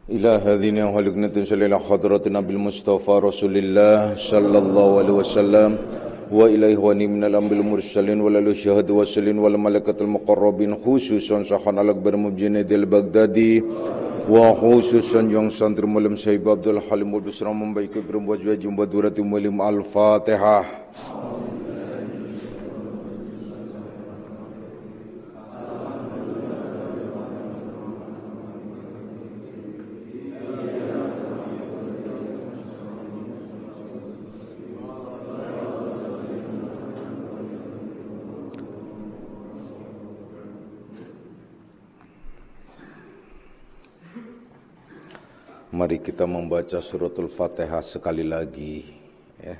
إلى هذه خلقنا تنسل إلى حضرة نبي المصطفى رسول الله صلى الله عليه وسلم وإلى إخواني من الأنبياء المرسلين ولل الشهداء والصالحين والملائكة المقربين خصوصا Sayyidina Al-Akbar Mujahid al-Baghdadi wa khususan yang santri malam Syekh Abdul Halim Busra membaiki berbuat jumpa durati mulim Al-Fatihah. Mari kita membaca suratul Fatihah sekali lagi ya.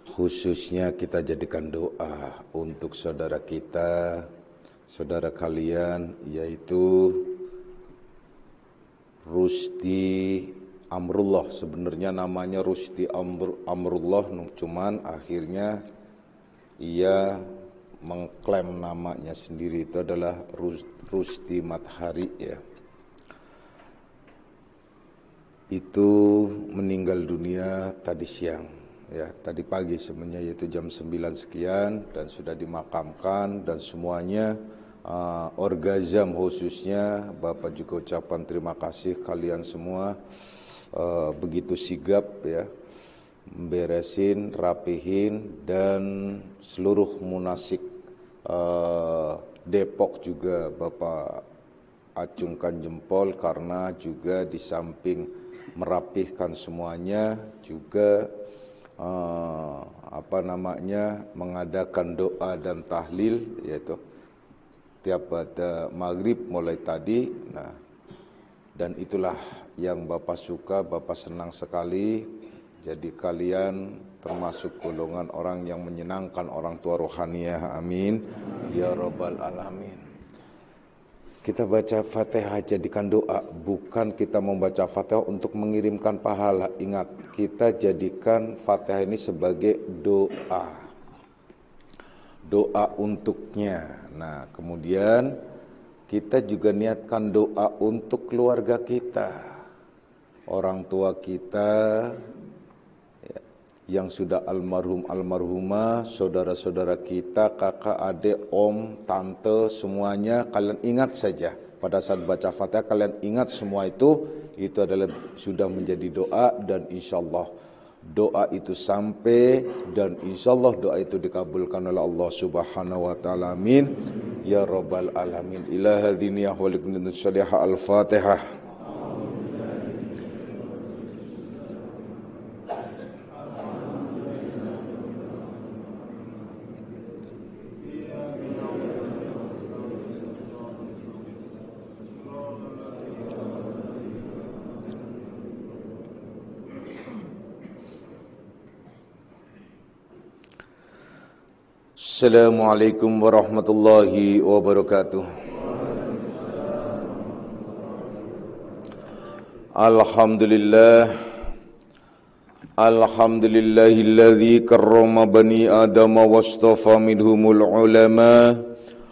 Khususnya kita jadikan doa untuk saudara kita, saudara kalian, yaitu Rusti Amrullah. Sebenarnya namanya Rusti Amrullah, cuman akhirnya ia mengklaim namanya sendiri, itu adalah Rusti Mathari ya. Itu meninggal dunia tadi siang ya, tadi pagi sebenarnya, yaitu jam 9 sekian, dan sudah dimakamkan dan semuanya orgazam khususnya Bapak juga ucapan terima kasih kalian semua begitu sigap ya, beresin, rapihin, dan seluruh munasik Depok juga Bapak acungkan jempol, karena juga di samping merapihkan semuanya juga mengadakan doa dan tahlil, yaitu tiap pada maghrib mulai tadi. Nah, dan itulah yang Bapak suka, Bapak senang sekali. Jadi kalian termasuk golongan orang yang menyenangkan orang tua rohaniah, amin ya rabbal alamin. Kita baca Fatihah jadikan doa, bukan kita membaca Fatihah untuk mengirimkan pahala. Ingat, kita jadikan Fatihah ini sebagai doa. Doa untuknya. Nah, kemudian kita juga niatkan doa untuk keluarga kita, orang tua kita yang sudah almarhum almarhumah, saudara-saudara kita, kakak, adik, om, tante, semuanya kalian ingat saja. Pada saat baca Fatihah kalian ingat semua itu adalah sudah menjadi doa, dan insyaallah doa itu sampai, dan insyaallah doa itu dikabulkan oleh Allah Subhanahu wa taala, amin ya rabbal alamin. Ila hadzini ya khaliqun salihah al-Fatihah. Assalamualaikum warahmatullahi wabarakatuh. Alhamdulillahilladzi karrama bani adama wastafa minhumul ulama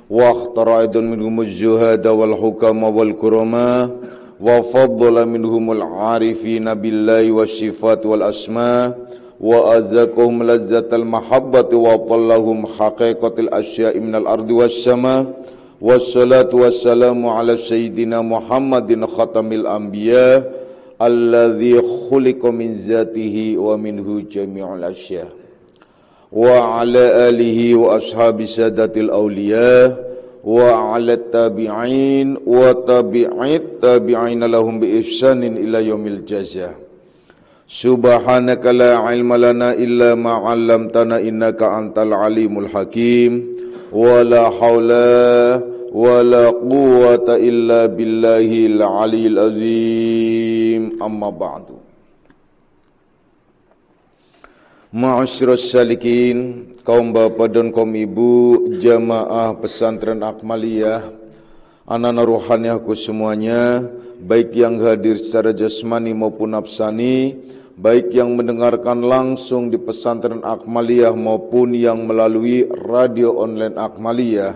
wa akhtara aidan minhumuz zuhada wal hukama wal kurama wa faddala minhumul arifina billahi wassifat wal asma wa azzakuhum lazzatal mahabbati wa tallahum haqiqatil asya'i minal ardi was sama. Wassalatu wassalamu ala sayyidina Muhammadin khatamil anbiya alladzi khuliqa min zatihi wa minhu jami'ul asya, wa ala alihi wa ashabi sadatil awliya wa ala tabi'in wa tabi'it tabi'ina lahum bi ihsanin ila yaumil jazaa. Subhanaka la ilma lana illa ma 'allamtana innaka antal alimul hakim, wa la haula wa la quwwata illa billahil aliyil azim. Amma ba'du. Ma'asyiras salikin, kaum bapak dan kaum ibu, jamaah pesantren Akmaliyah, anak-anak rohaniahku semuanya, baik yang hadir secara jasmani maupun nafsani, baik yang mendengarkan langsung di pesantren Akmaliyah maupun yang melalui radio online Akmaliyah.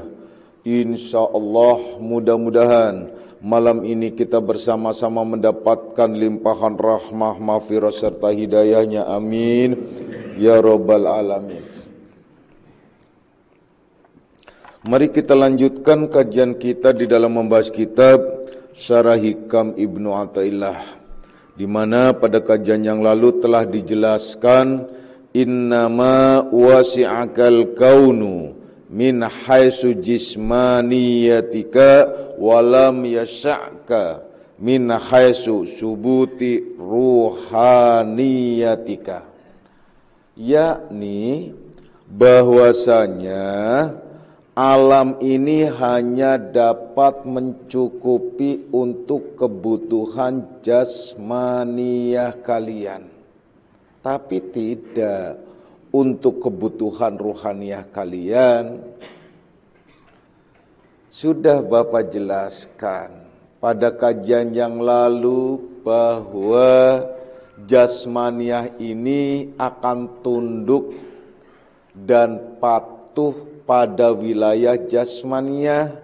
Insya Allah mudah-mudahan malam ini kita bersama-sama mendapatkan limpahan rahmah, maghfirah serta hidayahnya. Amin ya rabbal alamin. Mari kita lanjutkan kajian kita di dalam membahas kitab Syarah Hikam Ibnu Athaillah, di mana pada kajian yang lalu telah dijelaskan innama wasi'akal kaunu min haitsu jismaniyatika walam yas'aka min haitsu subuti ruhaniyatika, yakni bahwasanya alam ini hanya dapat mencukupi untuk kebutuhan jasmaniyah kalian, tapi tidak untuk kebutuhan ruhaniyah kalian. Sudah Bapak jelaskan pada kajian yang lalu bahwa jasmaniyah ini akan tunduk dan patuh pada wilayah jasmaniyah.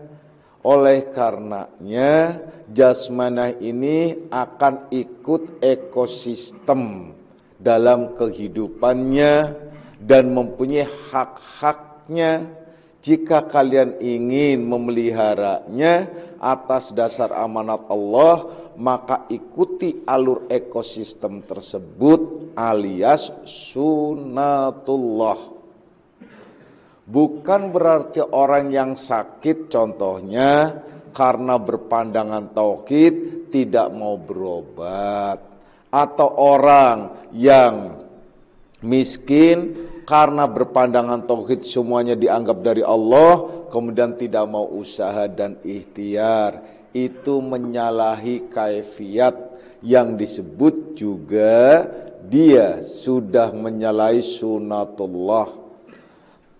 Oleh karenanya jasmaniyah ini akan ikut ekosistem dalam kehidupannya dan mempunyai hak-haknya. Jika kalian ingin memeliharanya atas dasar amanat Allah, maka ikuti alur ekosistem tersebut alias sunnatullah. Bukan berarti orang yang sakit contohnya karena berpandangan tauhid tidak mau berobat, atau orang yang miskin karena berpandangan tauhid semuanya dianggap dari Allah kemudian tidak mau usaha dan ikhtiar. Itu menyalahi kaifiat yang disebut juga dia sudah menyalahi sunnatullah.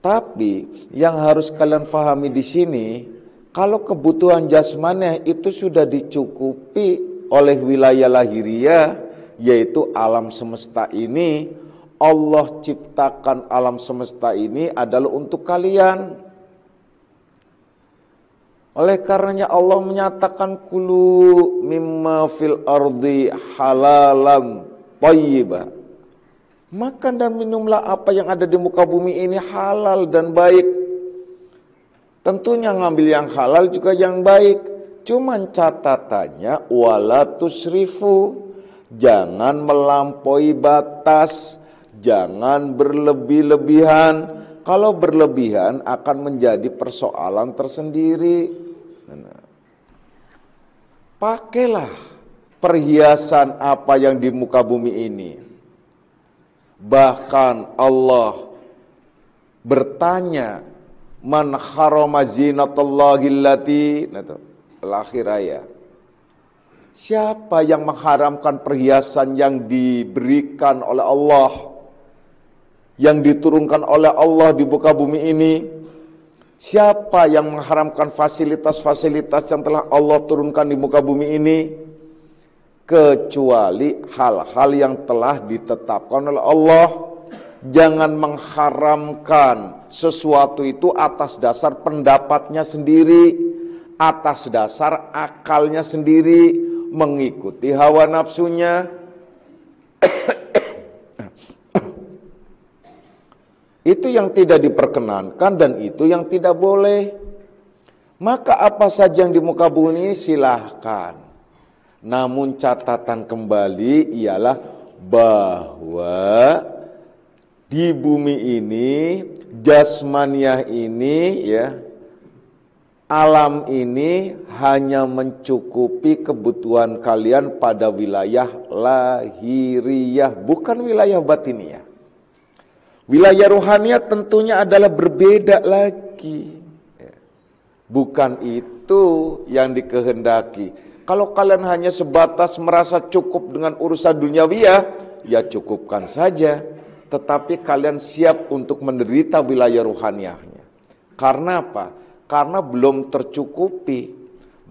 Tapi yang harus kalian pahami di sini, kalau kebutuhan jasmani itu sudah dicukupi oleh wilayah lahiriah, yaitu alam semesta ini. Allah ciptakan alam semesta ini adalah untuk kalian. Oleh karenanya Allah menyatakan kulu mimma fil ardi halalam thayyibah. Makan dan minumlah apa yang ada di muka bumi ini halal dan baik. Tentunya ngambil yang halal juga yang baik. Cuman catatannya wala tusrifu. Jangan melampaui batas. Jangan berlebih-lebihan. Kalau berlebihan akan menjadi persoalan tersendiri. Pakailah perhiasan apa yang di muka bumi ini. Bahkan Allah bertanya, man harama zinatallahi allati, akhir ayat. Siapa yang mengharamkan perhiasan yang diberikan oleh Allah, yang diturunkan oleh Allah di muka bumi ini? Siapa yang mengharamkan fasilitas-fasilitas yang telah Allah turunkan di muka bumi ini? Kecuali hal-hal yang telah ditetapkan oleh Allah. Jangan mengharamkan sesuatu itu atas dasar pendapatnya sendiri, atas dasar akalnya sendiri, mengikuti hawa nafsunya. Itu yang tidak diperkenankan dan itu yang tidak boleh. Maka apa saja yang di muka bumi silahkan. Namun catatan kembali ialah bahwa di bumi ini, jasmaniyah ini ya, alam ini hanya mencukupi kebutuhan kalian pada wilayah lahiriah, bukan wilayah batiniyah. Wilayah rohaniah tentunya adalah berbeda lagi. Bukan itu yang dikehendaki. Kalau kalian hanya sebatas merasa cukup dengan urusan duniawiyah, ya cukupkan saja. Tetapi kalian siap untuk menderita wilayah ruhaniahnya. Karena apa? Karena belum tercukupi.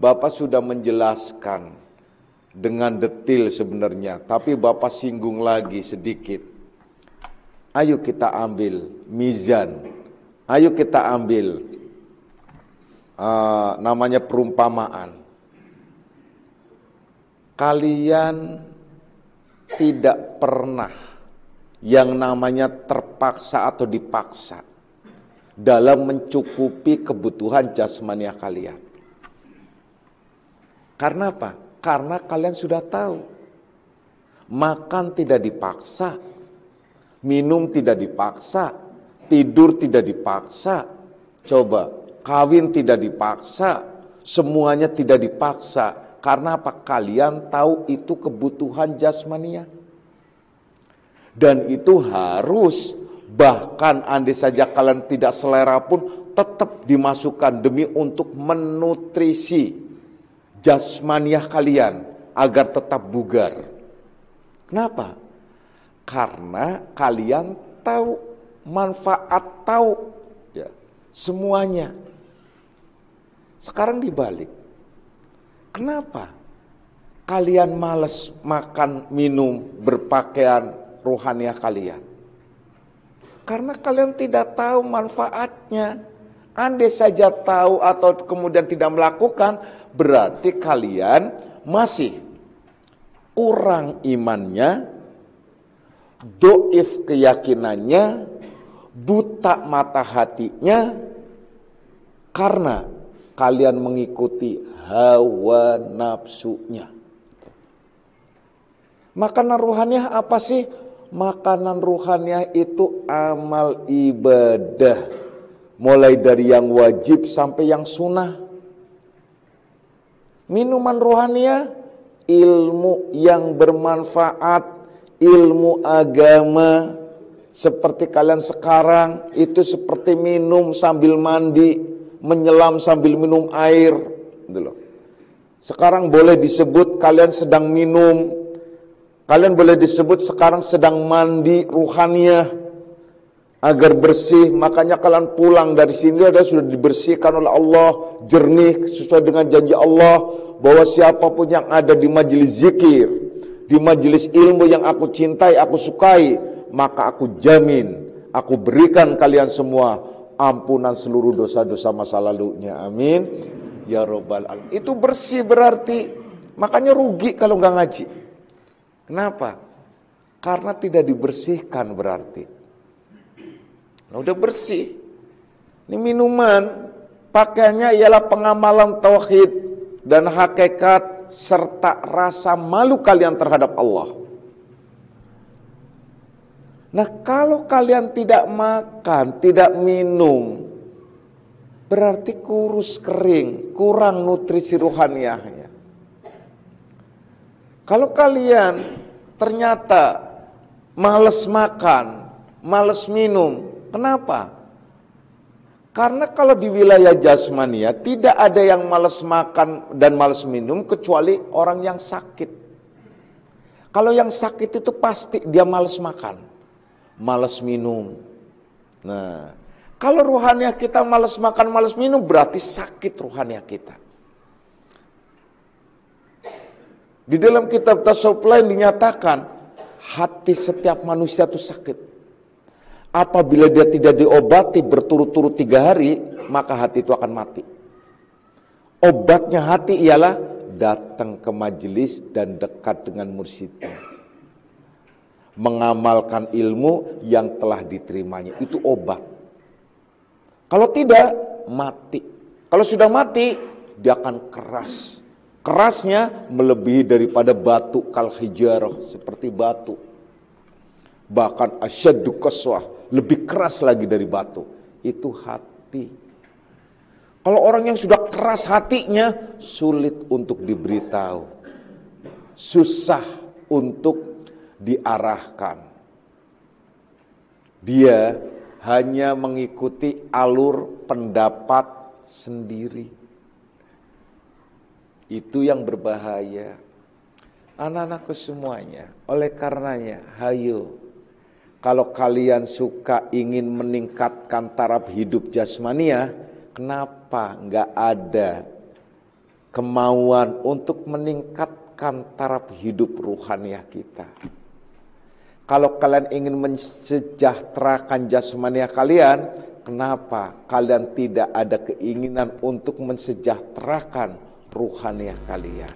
Bapak sudah menjelaskan dengan detil sebenarnya, tapi Bapak singgung lagi sedikit. Ayo kita ambil mizan. Ayo kita ambil namanya perumpamaan. kalian tidak pernah yang namanya terpaksa atau dipaksa dalam mencukupi kebutuhan jasmaniah kalian. Karena apa? Karena kalian sudah tahu, makan tidak dipaksa, minum tidak dipaksa, tidur tidak dipaksa, coba kawin tidak dipaksa, semuanya tidak dipaksa. Karena apa? Kalian tahu itu kebutuhan jasmaniah. Dan itu harus, bahkan andai saja kalian tidak selera pun tetap dimasukkan demi untuk menutrisi jasmaniah kalian agar tetap bugar. Kenapa? Karena kalian tahu manfaat, tahu ya, semuanya. Sekarang dibalik. Kenapa kalian malas makan, minum, berpakaian rohaniah kalian? Karena kalian tidak tahu manfaatnya. Andai saja tahu atau kemudian tidak melakukan, berarti kalian masih kurang imannya, doif keyakinannya, buta mata hatinya, karena kalian mengikuti hawa nafsunya. Makanan ruhaniah apa sih? Makanan ruhaniah itu amal ibadah, mulai dari yang wajib sampai yang sunnah. Minuman ruhaniah, ilmu yang bermanfaat, ilmu agama. Seperti kalian sekarang, itu seperti minum sambil mandi, menyelam sambil minum air. Sekarang boleh disebut kalian sedang minum, kalian boleh disebut sekarang sedang mandi ruhaniah agar bersih. Makanya kalian pulang dari sini sudah dibersihkan oleh Allah, jernih sesuai dengan janji Allah bahwa siapapun yang ada di majelis zikir, di majelis ilmu yang aku cintai, aku sukai, maka aku jamin, aku berikan kalian semua ampunan seluruh dosa-dosa masa lalunya. Amin ya robbal alamin. Itu bersih berarti. Makanya rugi kalau nggak ngaji. Kenapa? Karena tidak dibersihkan berarti. Nah, udah bersih. Ini minuman, pakaiannya ialah pengamalan tauhid dan hakikat serta rasa malu kalian terhadap Allah. Nah, kalau kalian tidak makan, tidak minum, berarti kurus kering, kurang nutrisi ruhaniahnya. Kalau kalian ternyata males makan, males minum, kenapa? Karena kalau di wilayah jasmania tidak ada yang males makan dan males minum kecuali orang yang sakit. Kalau yang sakit itu pasti dia males makan, males minum. Nah, kalau ruhaniah kita males makan, males minum, berarti sakit ruhaniah kita. Di dalam kitab tasawuf lain dinyatakan, hati setiap manusia itu sakit. Apabila dia tidak diobati berturut-turut 3 hari, maka hati itu akan mati. Obatnya hati ialah datang ke majelis dan dekat dengan mursyidnya. Mengamalkan ilmu yang telah diterimanya, itu obat. Kalau tidak, mati. Kalau sudah mati, dia akan keras. Kerasnya melebihi daripada batu kal hijarah, seperti batu. Bahkan asyaddu qaswah, lebih keras lagi dari batu. Itu hati. Kalau orang yang sudah keras hatinya, sulit untuk diberitahu. Susah untuk diarahkan. Dia hanya mengikuti alur pendapat sendiri. Itu yang berbahaya. Anak-anakku semuanya, oleh karenanya, hayo, kalau kalian suka ingin meningkatkan taraf hidup jasmania, kenapa nggak ada kemauan untuk meningkatkan taraf hidup ruhaniah kita? Kalau kalian ingin mensejahterakan jasmania kalian, kenapa kalian tidak ada keinginan untuk mensejahterakan ruhaniah kalian?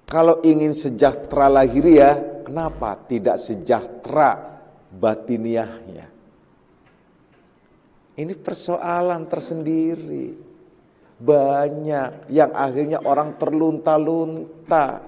Kalau ingin sejahtera lahiriah, kenapa tidak sejahtera batiniahnya? Ini persoalan tersendiri. Banyak yang akhirnya orang terlunta-lunta.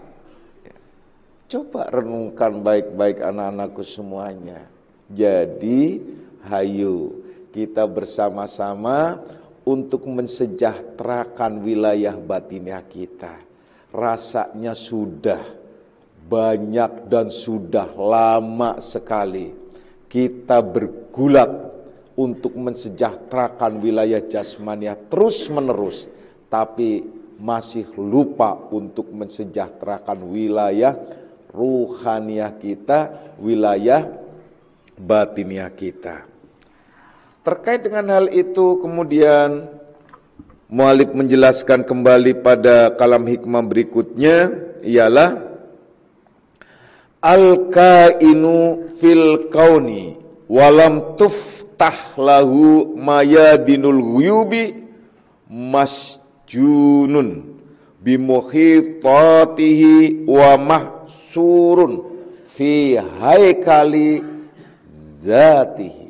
Coba renungkan baik-baik anak-anakku semuanya. Jadi, hayu kita bersama-sama untuk mensejahterakan wilayah batiniah kita. Rasanya sudah banyak dan sudah lama sekali kita bergulat untuk mensejahterakan wilayah jasmaniah terus menerus, tapi masih lupa untuk mensejahterakan wilayah ruhaniah kita, wilayah batiniah kita. Terkait dengan hal itu kemudian mu'allif menjelaskan kembali pada kalam hikmah berikutnya, ialah al-kainu fil kauni walam tuftah lahu mayadinul ghuyubi masjunun bimukhitatihi wa mahsurun fi haikali zatihi.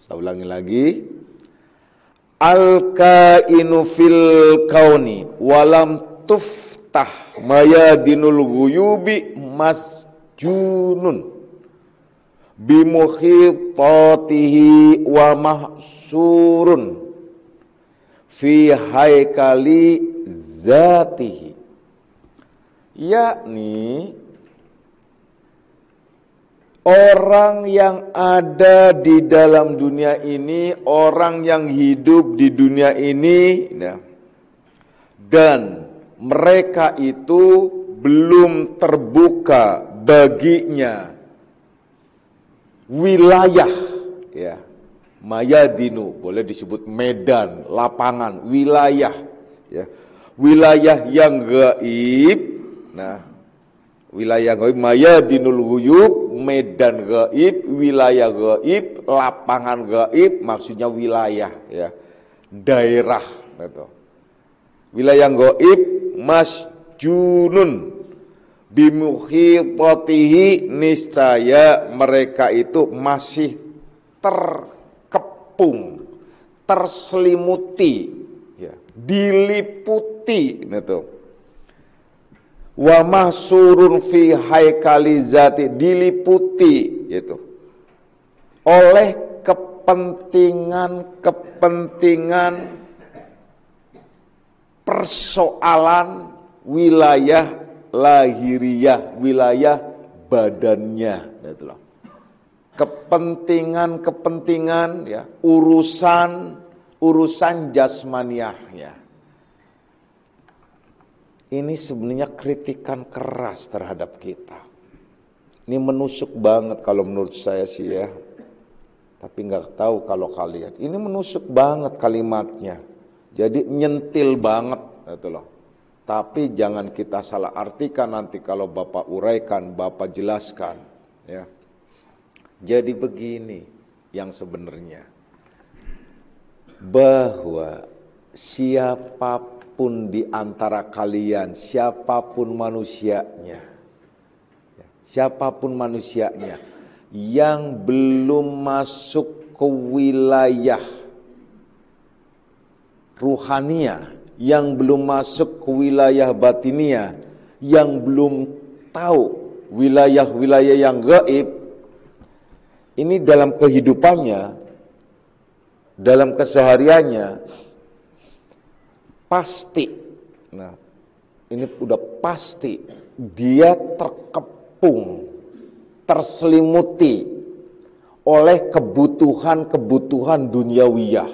Saya ulangi lagi. Al-kainu fil kauni walam tuftah mayadinul ghuyubi masjunun bimukhitatihi wa mahsurun fi haikali zatihi. Yakni orang yang ada di dalam dunia ini, orang yang hidup di dunia ini, dan mereka itu belum terbuka baginya wilayah, ya, mayadinu, boleh disebut medan, lapangan, wilayah, ya, wilayah yang gaib. Nah, wilayah gaib, mayadinul ghuyub, medan gaib, wilayah gaib, lapangan gaib, maksudnya wilayah, ya, daerah, gitu. Wilayah gaib masjunun bimukhitatihi, niscaya mereka itu masih terkepung, terselimuti, ya, diliputi, gitu. Wa mahsurun fi haikali zati, diliputi gitu oleh kepentingan persoalan wilayah lahiriah, wilayah badannya, gitu loh. Kepentingan, ya, urusan jasmaniahnya. Ini sebenarnya kritikan keras terhadap kita. Ini menusuk banget kalau menurut saya sih, ya. Tapi nggak tahu kalau kalian. Ini menusuk banget kalimatnya. Jadi nyentil banget, gitu loh. Tapi jangan kita salah artikan nanti kalau Bapak uraikan, Bapak jelaskan, ya. Jadi begini yang sebenarnya, bahwa siapapun di antara kalian, siapapun manusianya, yang belum masuk ke wilayah ruhania, yang belum masuk ke wilayah batinia, yang belum tahu wilayah-wilayah yang gaib, ini dalam kehidupannya, dalam kesehariannya, pasti, nah ini udah pasti, dia terkepung, terselimuti oleh kebutuhan-kebutuhan duniawiyah,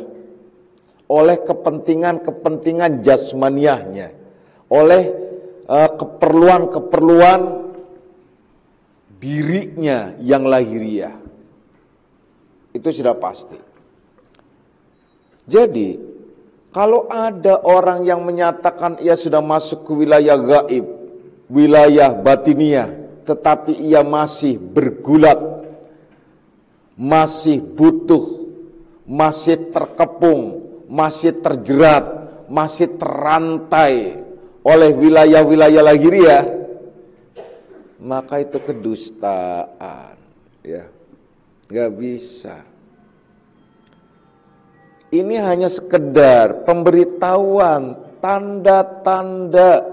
oleh kepentingan-kepentingan jasmaniahnya, oleh keperluan-keperluan dirinya yang lahiriah. Itu sudah pasti. Jadi kalau ada orang yang menyatakan ia sudah masuk ke wilayah gaib, wilayah batiniah, tetapi ia masih bergulat, masih butuh, masih terkepung, masih terjerat, masih terantai oleh wilayah-wilayah lahiriah, maka itu kedustaan, ya. Gak bisa. Ini hanya sekedar pemberitahuan, tanda-tanda.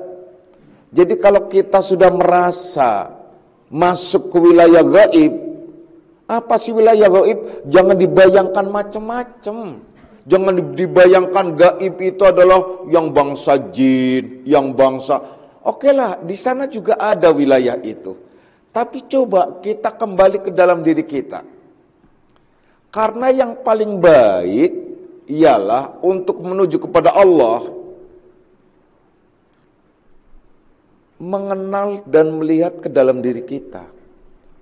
Jadi kalau kita sudah merasa masuk ke wilayah gaib, apa sih wilayah gaib? Jangan dibayangkan macam-macam. Jangan dibayangkan gaib itu adalah yang bangsa jin, yang bangsa. Oke lah, di sana juga ada wilayah itu. Tapi coba kita kembali ke dalam diri kita. Karena yang paling baik ialah untuk menuju kepada Allah, mengenal dan melihat ke dalam diri kita.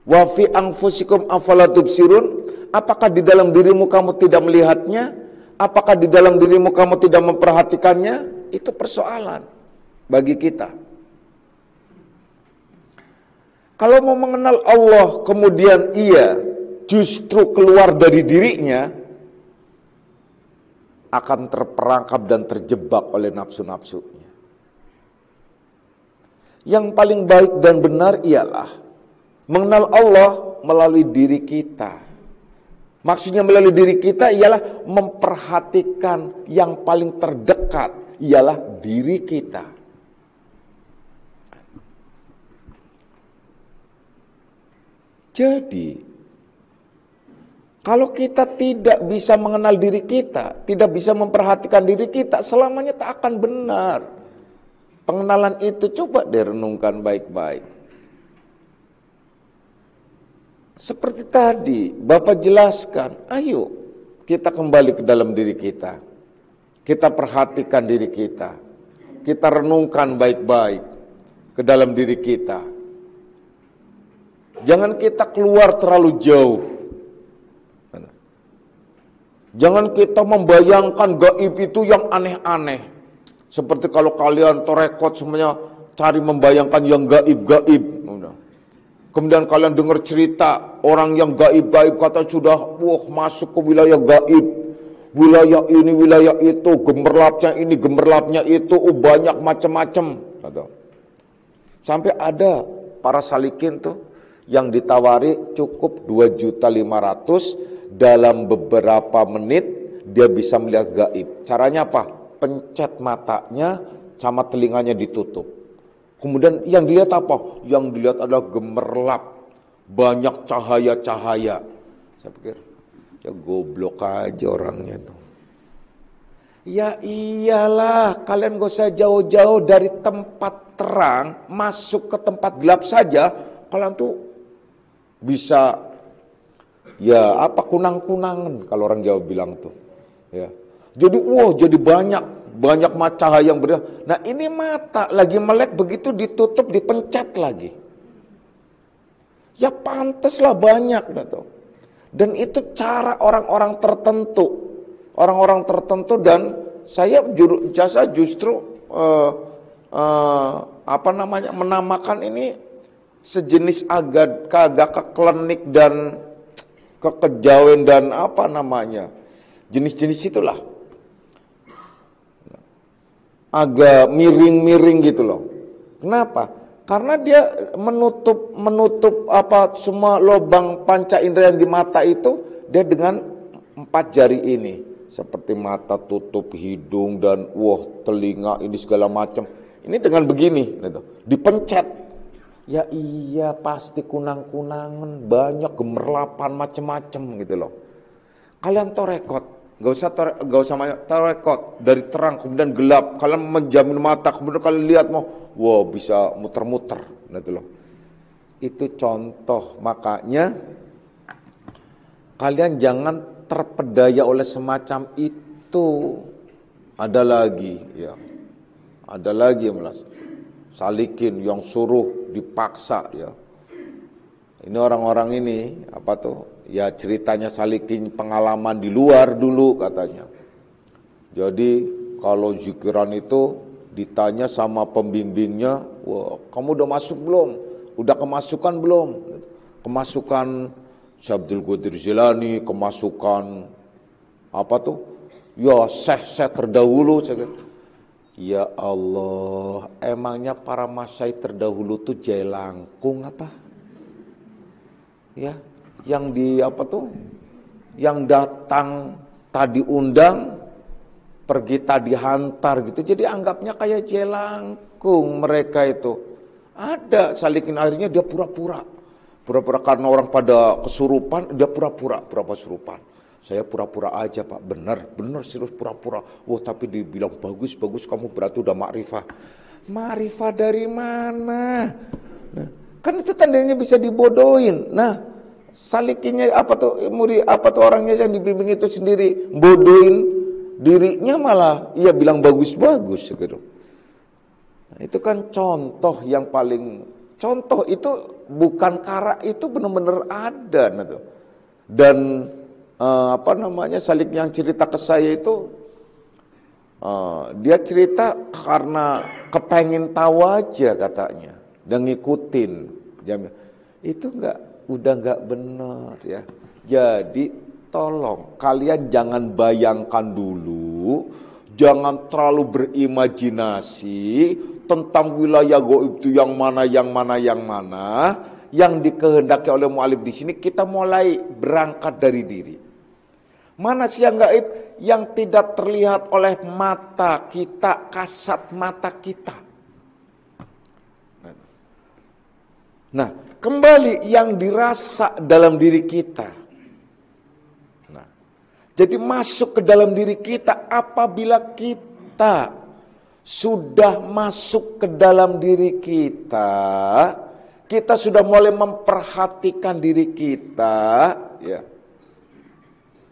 Wa fi anfusikum afala tubsirun? Apakah di dalam dirimu kamu tidak melihatnya? Apakah di dalam dirimu kamu tidak memperhatikannya? Itu persoalan bagi kita. Kalau mau mengenal Allah kemudian ia justru keluar dari dirinya, akan terperangkap dan terjebak oleh nafsu-nafsunya. Yang paling baik dan benar ialah mengenal Allah melalui diri kita. Maksudnya melalui diri kita ialah memperhatikan yang paling terdekat, ialah diri kita. Jadi, kalau kita tidak bisa mengenal diri kita, tidak bisa memperhatikan diri kita, selamanya tak akan benar. Pengenalan itu coba direnungkan baik-baik. Seperti tadi, Bapak jelaskan, ayo kita kembali ke dalam diri kita. Kita perhatikan diri kita. Kita renungkan baik-baik ke dalam diri kita. Jangan kita keluar terlalu jauh. Jangan kita membayangkan gaib itu yang aneh-aneh. Seperti kalau kalian torekot semuanya cari membayangkan yang gaib-gaib. Kemudian kalian dengar cerita orang yang gaib-gaib kata sudah masuk ke wilayah gaib. Wilayah ini, wilayah itu, gemerlapnya ini, gemerlapnya itu, banyak macam-macam. Sampai ada para salikin tuh yang ditawari cukup 2.500.000 dalam beberapa menit dia bisa melihat gaib. Caranya apa? Pencet matanya sama telinganya ditutup. Kemudian yang dilihat apa? Yang dilihat adalah gemerlap, banyak cahaya-cahaya. Saya pikir, ya goblok aja orangnya tuh. Ya iyalah, kalian gak usah jauh-jauh dari tempat terang, masuk ke tempat gelap saja, kalian tuh bisa, ya apa kunang-kunangan kalau orang Jawa bilang tuh. Ya. Jadi jadi banyak cahaya yang berbeda. Nah ini mata lagi melek begitu ditutup dipencet lagi. Ya pantaslah banyak gitu. Dan itu cara orang-orang tertentu dan saya justru menamakan ini sejenis agak keklenik dan kekejawen dan jenis-jenis itulah. Agak miring-miring gitu loh. Kenapa? Karena dia menutup semua lubang panca indera yang di mata itu dia dengan 4 jari ini. Seperti mata tutup, hidung dan telinga ini segala macam. Ini dengan begini gitu. Dipencet. Ya iya pasti kunang-kunangan, banyak gemerlapan macam-macam gitu loh. Kalian torekot. Gak usah tarekot dari terang kemudian gelap. Kalian menjamin mata kemudian kalian lihat bisa muter-muter gitu loh. Itu contoh, makanya kalian jangan terpedaya oleh semacam itu. Ada lagi Mas. Salikin yang suruh dipaksa ya. Ini orang-orang ini ya ceritanya salikin pengalaman di luar dulu katanya. Jadi kalau zikiran itu ditanya sama pembimbingnya, kamu udah masuk belum? Udah kemasukan belum? Kemasukan Syekh Abdul Qadir Jilani, kemasukan ya syekh terdahulu. Ya Allah, emangnya para masyaikh terdahulu tuh jelangkung apa? Ya, yang di apa tuh? Yang datang tadi undang, pergi tadi hantar gitu. Jadi anggapnya kayak jelangkung mereka itu. Ada salikin, akhirnya dia pura-pura. Pura-pura karena orang pada kesurupan, dia pura-pura kesurupan. Saya pura-pura aja Pak, benar serius pura-pura. Oh tapi dibilang bagus, kamu berarti udah makrifah. Makrifah dari mana? Nah, kan itu tandanya bisa dibodohin. Nah, salikinnya apa tuh murid, apa tuh orangnya yang dibimbing itu sendiri bodohin dirinya, malah ia bilang bagus gitu. Nah, itu kan contoh yang paling, contoh itu bukan kara, itu benar-benar ada gitu. Dan Salik yang cerita ke saya itu dia cerita karena kepengin tahu aja katanya dan ngikutin. Itu udah nggak benar ya. Jadi tolong kalian jangan bayangkan dulu, jangan terlalu berimajinasi tentang wilayah gaib itu yang mana. Yang dikehendaki oleh mu'alif di sini, kita mulai berangkat dari diri. Mana sih yang gaib? Yang tidak terlihat oleh mata kita, kasat mata kita. Nah, kembali yang dirasa dalam diri kita. Nah, jadi masuk ke dalam diri kita apabila kita sudah masuk ke dalam diri kita, kita sudah mulai memperhatikan diri kita, ya.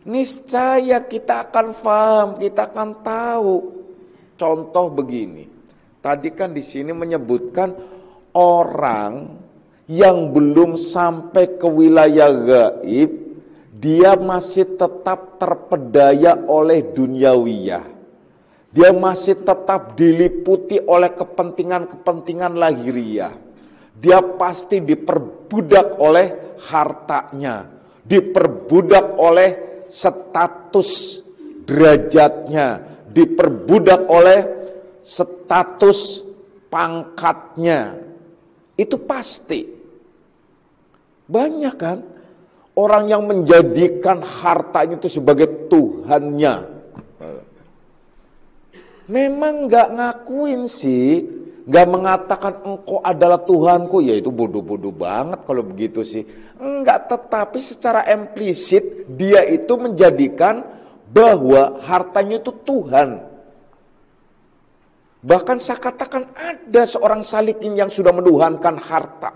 Niscaya kita akan paham, kita akan tahu. Contoh begini. Tadi kan di sini menyebutkan orang yang belum sampai ke wilayah gaib, dia masih tetap terpedaya oleh duniawiyah. Dia masih tetap diliputi oleh kepentingan-kepentingan lahiriah. Dia pasti diperbudak oleh hartanya, diperbudak oleh status derajatnya, diperbudak oleh status pangkatnya. Itu pasti. Banyak kan orang yang menjadikan hartanya itu sebagai Tuhannya. Memang gak ngakuin sih, gak mengatakan engkau adalah Tuhanku, ya itu bodoh-bodoh banget kalau begitu sih. Enggak, tetapi secara implisit dia itu menjadikan bahwa hartanya itu Tuhan. Bahkan saya katakan ada seorang salikin yang sudah menuhankan harta.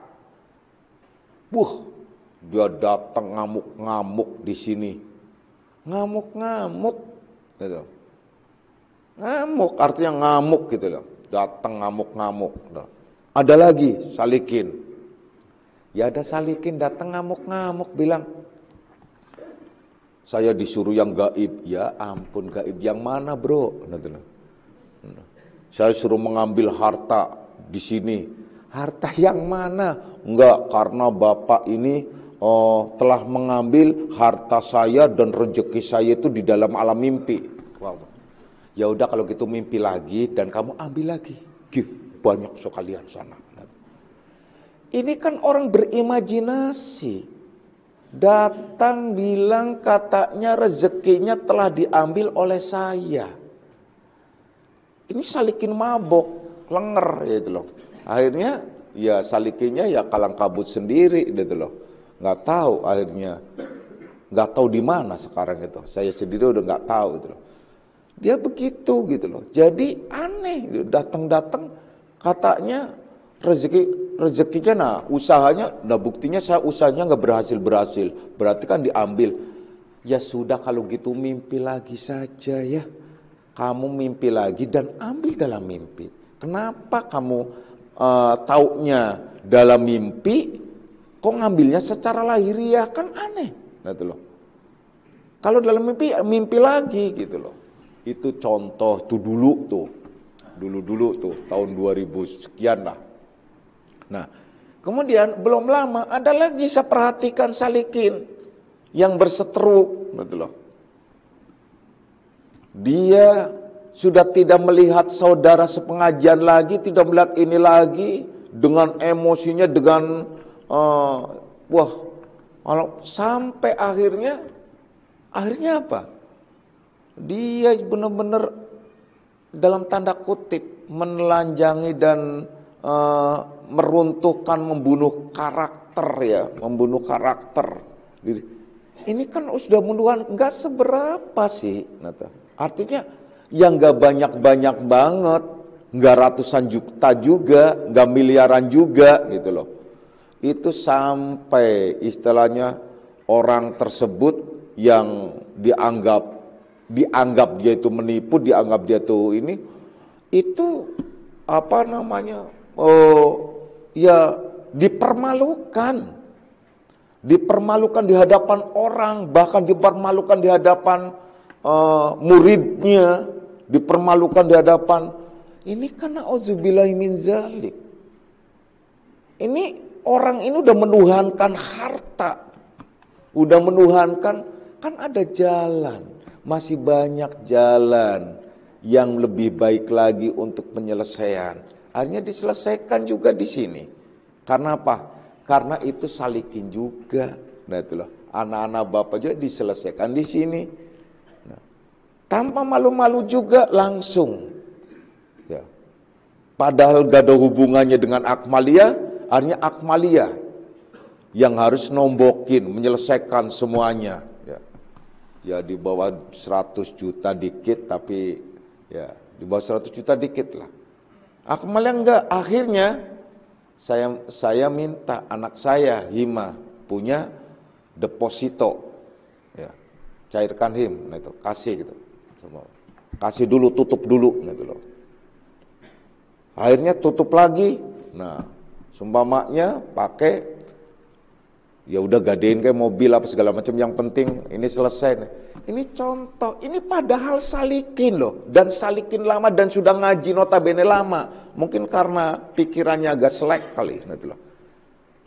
Dia datang ngamuk-ngamuk di sini. Ngamuk-ngamuk gitu. Ngamuk artinya ngamuk gitu loh. Datang ngamuk-ngamuk. Ada lagi salikin. Ya ada salikin datang ngamuk-ngamuk bilang, saya disuruh yang gaib. Ya ampun, gaib yang mana bro? Saya suruh mengambil harta di sini. Harta yang mana? Enggak, karena bapak ini telah mengambil harta saya dan rezeki saya itu di dalam alam mimpi. Wow. Ya udah kalau gitu mimpi lagi dan kamu ambil lagi. Banyak sekalian sana. Ini kan orang berimajinasi. Datang bilang katanya rezekinya telah diambil oleh saya. Ini salikin mabok, lenger gitu loh. Akhirnya ya salikinnya ya kalang kabut sendiri gitu loh. Nggak tahu akhirnya. Nggak tahu di mana sekarang itu. Saya sendiri udah nggak tahu gitu loh. Dia begitu gitu loh. Jadi aneh, datang-datang katanya rezekinya, nah usahanya, nah buktinya saya usahanya nggak berhasil, berarti kan diambil. Ya sudah kalau gitu mimpi lagi saja ya. Kamu mimpi lagi dan ambil dalam mimpi. Kenapa kamu taunya dalam mimpi, kok ngambilnya secara lahiriah, kan aneh. Nah itu loh. Kalau dalam mimpi lagi gitu loh. Itu contoh tuh dulu tuh tahun 2000 sekian lah. Nah kemudian belum lama ada lagi saya perhatikan salikin yang berseteru gitu loh. Dia sudah tidak melihat saudara sepengajian lagi, tidak melihat ini lagi, dengan emosinya, dengan sampai akhirnya apa? Dia benar-benar dalam tanda kutip menelanjangi dan meruntuhkan, membunuh karakter. Ini kan sudah menuhan, nggak seberapa sih, artinya yang nggak banyak banget, nggak ratusan juta juga, nggak miliaran juga, gitu loh. Itu sampai istilahnya orang tersebut yang dianggap dia itu menipu, dianggap dia tuh ini, itu dipermalukan di hadapan orang, bahkan dipermalukan di hadapan muridnya, dipermalukan di hadapan. Ini kan auzubillahi min zalik. Ini orang ini udah menuhankan harta, udah menuhankan, kan ada jalan, masih banyak jalan yang lebih baik lagi untuk penyelesaian. Akhirnya diselesaikan juga di sini. Karena apa? Karena itu salikin juga. Nah itulah, anak-anak bapak juga diselesaikan di sini. Nah, tanpa malu-malu juga langsung. Ya. Padahal gak ada hubungannya dengan Akmalia, akhirnya Akmalia yang harus nombokin, menyelesaikan semuanya. Ya di bawah 100 juta dikit, tapi ya di bawah 100 juta dikit lah. Akmalia enggak, akhirnya saya minta anak saya Hima punya deposito, ya, cairkan Him, nah itu kasih gitu, kasih dulu, tutup dulu, gitu loh. Akhirnya tutup lagi, nah sumpamanya pakai, ya udah gadein kayak mobil apa segala macam, yang penting ini selesai. Ini contoh, ini padahal salikin loh, dan salikin lama dan sudah ngaji notabene lama. Mungkin karena pikirannya agak selek kali, gitu loh.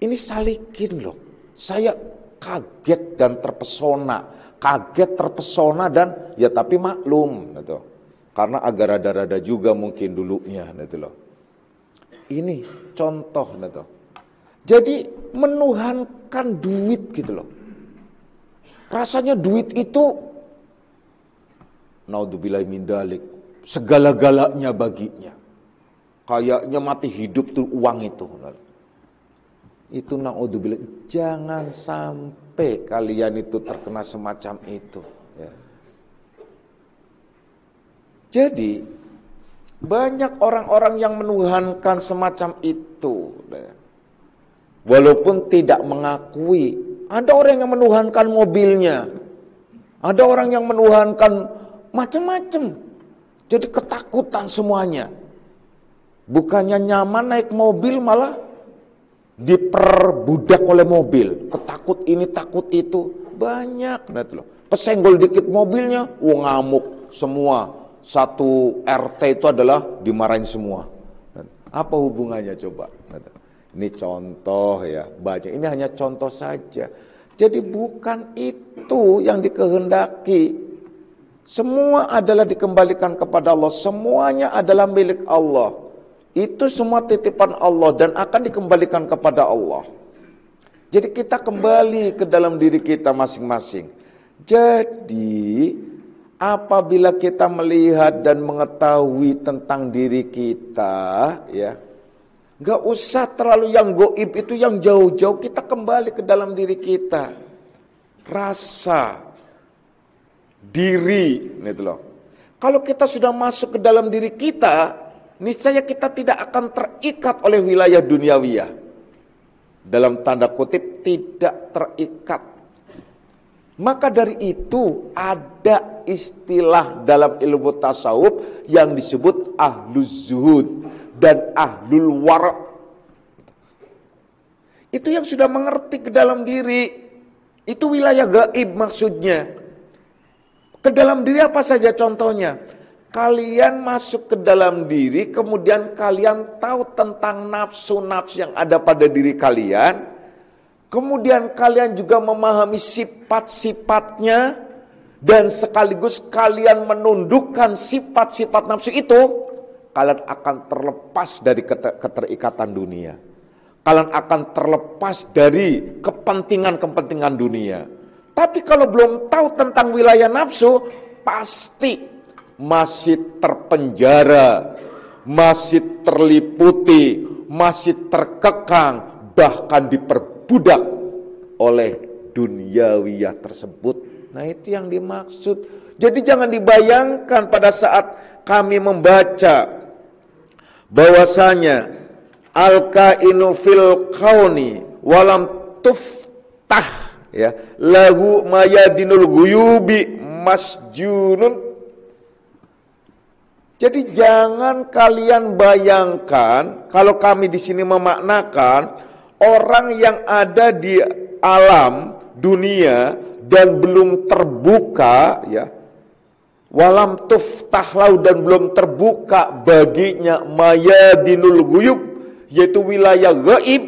Ini salikin loh. Saya kaget dan terpesona dan ya tapi maklum, gitu. Karena agak rada-rada juga mungkin dulunya, gitu loh. Ini contoh, gitu. Jadi menuhankan duit gitu loh. Rasanya duit itu naudzubillahi min dzalik, segala-galanya baginya. Kayaknya mati hidup tuh uang itu. Itu naudzubillah, jangan sampai kalian itu terkena semacam itu, ya. Jadi banyak orang-orang yang menuhankan semacam itu, ya. Walaupun tidak mengakui. Ada orang yang menuhankan mobilnya, ada orang yang menuhankan macam-macam. Jadi ketakutan semuanya. Bukannya nyaman naik mobil, malah diperbudak oleh mobil. Ketakut ini, takut itu. Banyak. Nah itu loh. Pesenggol dikit mobilnya, ngamuk semua. Satu RT itu adalah dimarahin semua. Apa hubungannya coba? Ini contoh ya, banyak. Ini hanya contoh saja. Jadi bukan itu yang dikehendaki. Semua adalah dikembalikan kepada Allah. Semuanya adalah milik Allah. Itu semua titipan Allah dan akan dikembalikan kepada Allah. Jadi kita kembali ke dalam diri kita masing-masing. Jadi apabila kita melihat dan mengetahui tentang diri kita, ya, gak usah terlalu yang goib itu, yang jauh-jauh, kita kembali ke dalam diri kita. Rasa diri, gitu loh. Kalau kita sudah masuk ke dalam diri kita, niscaya kita tidak akan terikat oleh wilayah duniawiyah. Dalam tanda kutip, tidak terikat. Maka dari itu ada istilah dalam ilmu tasawuf yang disebut ahluz zuhud dan ahlul wara'. Itu yang sudah mengerti ke dalam diri. Itu wilayah gaib maksudnya. Ke dalam diri apa saja contohnya? Kalian masuk ke dalam diri, kemudian kalian tahu tentang nafsu-nafsu yang ada pada diri kalian. Kemudian kalian juga memahami sifat-sifatnya. dan sekaligus kalian menundukkan sifat-sifat nafsu itu, kalian akan terlepas dari keterikatan dunia. Kalian akan terlepas dari kepentingan-kepentingan dunia. Tapi kalau belum tahu tentang wilayah nafsu, pasti masih terpenjara, masih terliputi, masih terkekang, bahkan diperbudak oleh duniawiyah tersebut. Nah, itu yang dimaksud. Jadi jangan dibayangkan pada saat kami membaca bahwasanya al-kainu fil kauni walam tuftah, ya, lahu mayadinul guyubi masjunun. Jadi jangan kalian bayangkan kalau kami di sini memaknakan orang yang ada di alam dunia dan belum terbuka, ya, walam tuftahlau, dan belum terbuka baginya mayadinul ghuyub, yaitu wilayah gaib,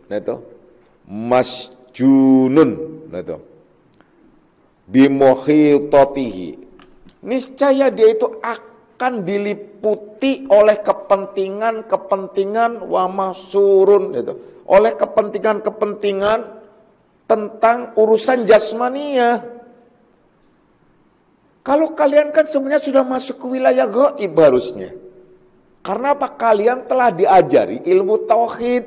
nah itu masjunun, nah itu bimukhitatihi, niscaya dia itu akan diliputi oleh kepentingan-kepentingan wa masurun, itu oleh kepentingan-kepentingan tentang urusan jasmania. Kalau kalian kan sebenarnya sudah masuk ke wilayah gaib harusnya. Karena apa? Kalian telah diajari ilmu tauhid.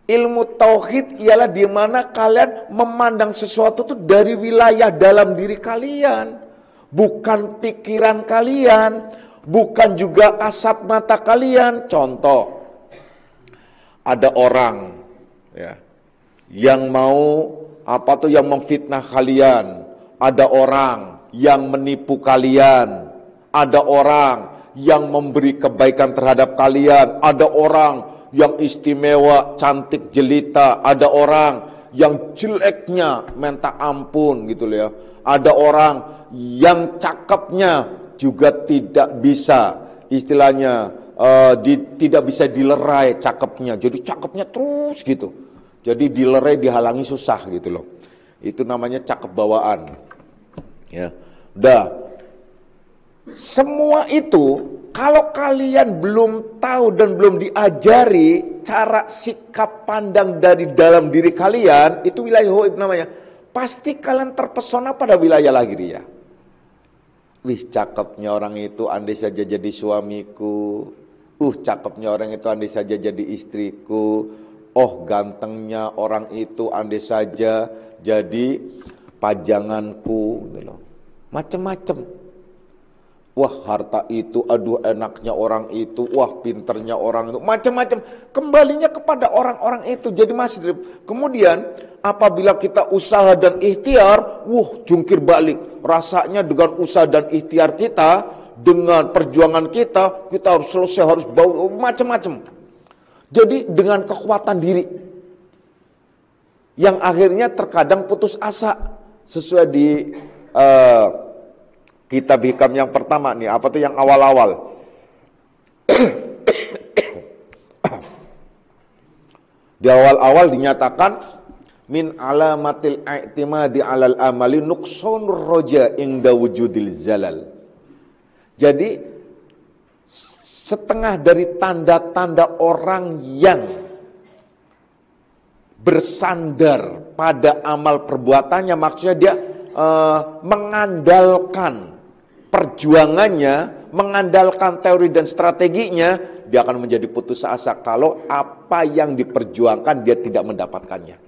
Ilmu tauhid ialah di mana kalian memandang sesuatu itu dari wilayah dalam diri kalian, bukan pikiran kalian, bukan juga kasat mata kalian. Contoh, ada orang, ya, yang mau yang memfitnah kalian, ada orang yang menipu kalian, ada orang yang memberi kebaikan terhadap kalian, ada orang yang istimewa, cantik jelita, ada orang yang jeleknya minta ampun gitu loh ya, ada orang yang cakepnya juga tidak bisa, istilahnya tidak bisa dilerai cakepnya, jadi cakepnya terus gitu. Jadi dilerai, dihalangi susah gitu loh. Itu namanya cakep bawaan. Ya. Udah. Semua itu kalau kalian belum tahu dan belum diajari cara sikap pandang dari dalam diri kalian, itu wilayah gaib namanya. Pasti kalian terpesona pada wilayah lahiriah. Wih, cakepnya orang itu andai saja jadi suamiku. Cakepnya orang itu andai saja jadi istriku. Oh, gantengnya orang itu andai saja jadi pajanganku, gitu loh. Macem-macem. Wah, harta itu, aduh enaknya orang itu, wah pinternya orang itu, macam-macam. Kembalinya kepada orang-orang itu. Jadi masih. Kemudian apabila kita usaha dan ikhtiar, jungkir balik. Rasanya dengan usaha dan ikhtiar kita, dengan perjuangan kita harus selesai, harus bawa macam-macam. Jadi dengan kekuatan diri yang akhirnya terkadang putus asa. Sesuai di kitab hikam yang pertama nih, apa tuh yang awal-awal. Di awal-awal dinyatakan min alamatil i'timadi alal amali nuqsanur roja inda wujudil zalal. Jadi setengah dari tanda-tanda orang yang bersandar pada amal perbuatannya, maksudnya dia mengandalkan perjuangannya, mengandalkan teori dan strateginya, dia akan menjadi putus asa kalau apa yang diperjuangkan dia tidak mendapatkannya.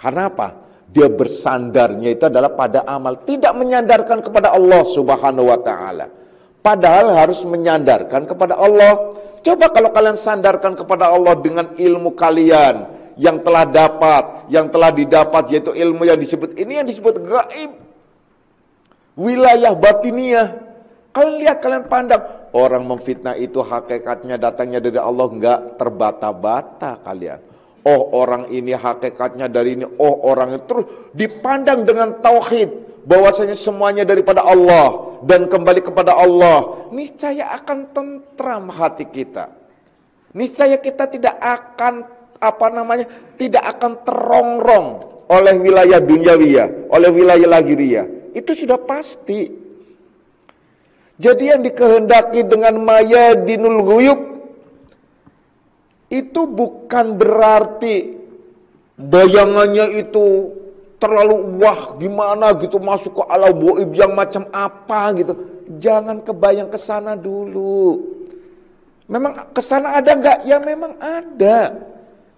Karena apa? Dia bersandarnya itu adalah pada amal, tidak menyandarkan kepada Allah Subhanahu wa ta'ala. Padahal harus menyandarkan kepada Allah. Coba kalau kalian sandarkan kepada Allah dengan ilmu kalian yang telah didapat, yaitu ilmu yang disebut, ini yang disebut gaib, wilayah batiniah. Kalian lihat, kalian pandang, orang memfitnah itu hakikatnya datangnya dari Allah, enggak terbata-bata kalian. Oh, orang ini hakikatnya dari ini, oh orang itu, terus dipandang dengan tauhid, bahwasanya semuanya daripada Allah dan kembali kepada Allah. Niscaya akan tentram hati kita. Niscaya kita tidak akan tidak akan terongrong oleh wilayah duniawiyah, oleh wilayah lahiriah. Itu sudah pasti. Jadi yang dikehendaki dengan maya dinul ghuyub itu bukan berarti bayangannya itu terlalu wah gimana gitu, masuk ke alam gaib yang macam apa gitu. Jangan kebayang ke sana dulu. Memang ke sana ada enggak? Ya memang ada.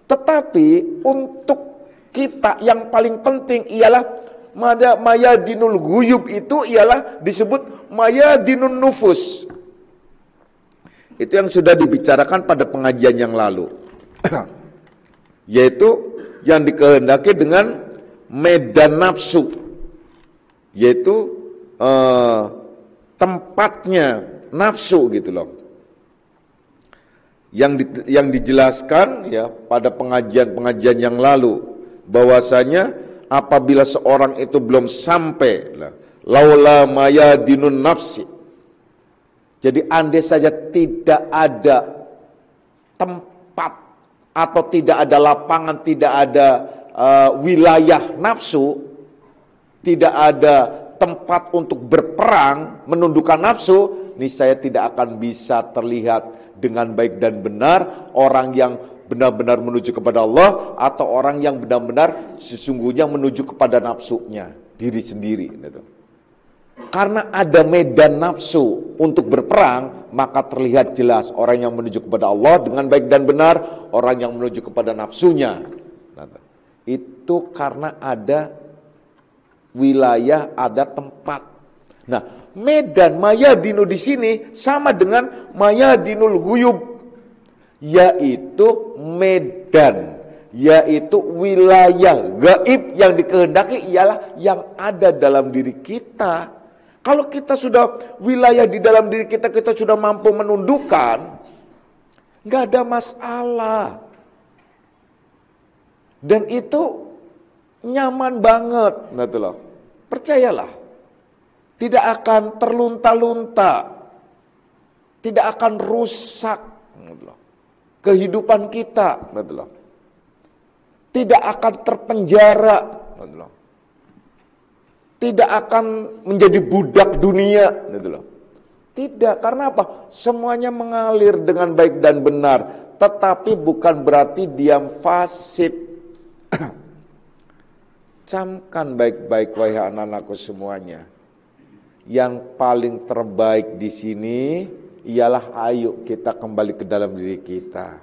Tetapi untuk kita yang paling penting ialah mayadinul ghuyub, itu ialah disebut mayadinun nufus. Itu yang sudah dibicarakan pada pengajian yang lalu. Yaitu yang dikehendaki dengan medan nafsu, yaitu tempatnya nafsu gitu loh. Yang dijelaskan ya pada pengajian yang lalu, bahwasanya apabila seorang itu belum sampai laula mayadinun nafsi, jadi andai saja tidak ada tempat atau tidak ada lapangan, tidak ada wilayah nafsu, tidak ada tempat untuk berperang menundukkan nafsu, niscaya tidak akan bisa terlihat dengan baik dan benar orang yang benar-benar menuju kepada Allah atau orang yang benar-benar sesungguhnya menuju kepada nafsunya diri sendiri gitu. Karena ada medan nafsu untuk berperang, maka terlihat jelas orang yang menuju kepada Allah dengan baik dan benar, orang yang menuju kepada nafsunya. Itu karena ada wilayah, ada tempat. Nah, medan mayadinu di sini sama dengan mayadinul ghuyub, yaitu medan, yaitu wilayah gaib yang dikehendaki ialah yang ada dalam diri kita. Kalau kita sudah wilayah di dalam diri kita, kita sudah mampu menundukkan, nggak ada masalah. Dan itu nyaman banget, gitu loh. Percayalah, tidak akan terlunta-lunta, tidak akan rusak gitu loh, kehidupan kita, gitu loh. Tidak akan terpenjara, gitu loh. Tidak akan menjadi budak dunia, gitu loh. Tidak, karena apa? Semuanya mengalir dengan baik dan benar, tetapi bukan berarti diam fasib. Camkan baik-baik wahai anak-anakku semuanya. Yang paling terbaik di sini ialah ayo kita kembali ke dalam diri kita.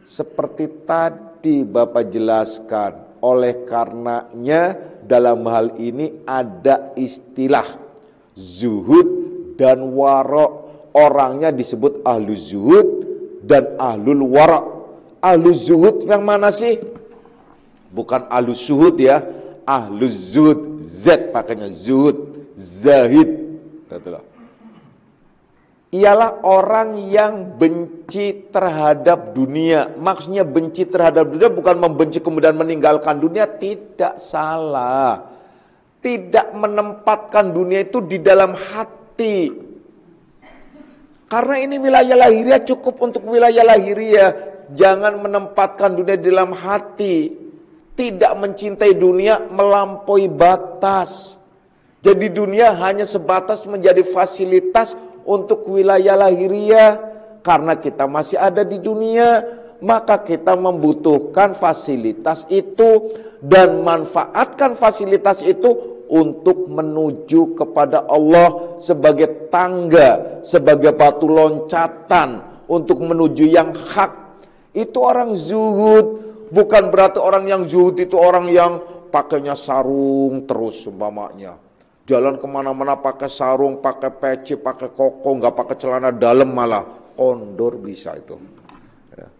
Seperti tadi Bapak jelaskan, oleh karenanya dalam hal ini ada istilah zuhud dan wara. Orangnya disebut ahlu zuhud dan ahlul wara. Ahlu zuhud yang mana sih? Bukan ahlu suhud ya. Ahlu zuhud, Z pakainya zuhud, zahid. Ialah orang yang benci terhadap dunia. Maksudnya benci terhadap dunia bukan membenci kemudian meninggalkan dunia, tidak, salah. Tidak menempatkan dunia itu di dalam hati. Karena ini wilayah lahiriah, cukup untuk wilayah lahiriah. Jangan menempatkan dunia di dalam hati. Tidak mencintai dunia melampaui batas. Jadi dunia hanya sebatas menjadi fasilitas untuk wilayah lahiriah. Karena kita masih ada di dunia, maka kita membutuhkan fasilitas itu dan manfaatkan fasilitas itu untuk menuju kepada Allah sebagai tangga, sebagai batu loncatan untuk menuju yang hak. Itu orang zuhud. Bukan berarti orang yang zuhud itu orang yang pakainya sarung terus umpamanya. Jalan kemana-mana pakai sarung, pakai peci, pakai koko, nggak pakai celana dalam malah kondor bisa itu. Ya.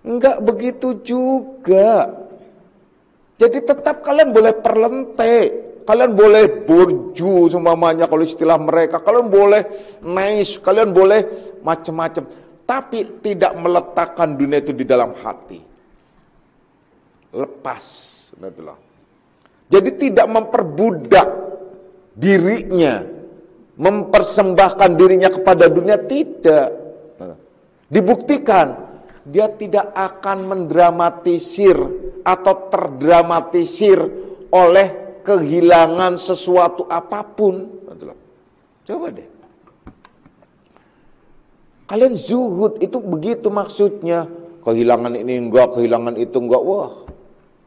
Enggak begitu juga. Jadi tetap kalian boleh perlente, kalian boleh borju umpamanya kalau istilah mereka, kalian boleh nice, kalian boleh macam-macam. Tapi tidak meletakkan dunia itu di dalam hati. Lepas, jadi tidak memperbudak dirinya, mempersembahkan dirinya kepada dunia, tidak. Dibuktikan dia tidak akan mendramatisir atau terdramatisir oleh kehilangan sesuatu apapun. Coba deh. Kalian zuhud itu begitu maksudnya. Kehilangan ini enggak, kehilangan itu enggak. Wah,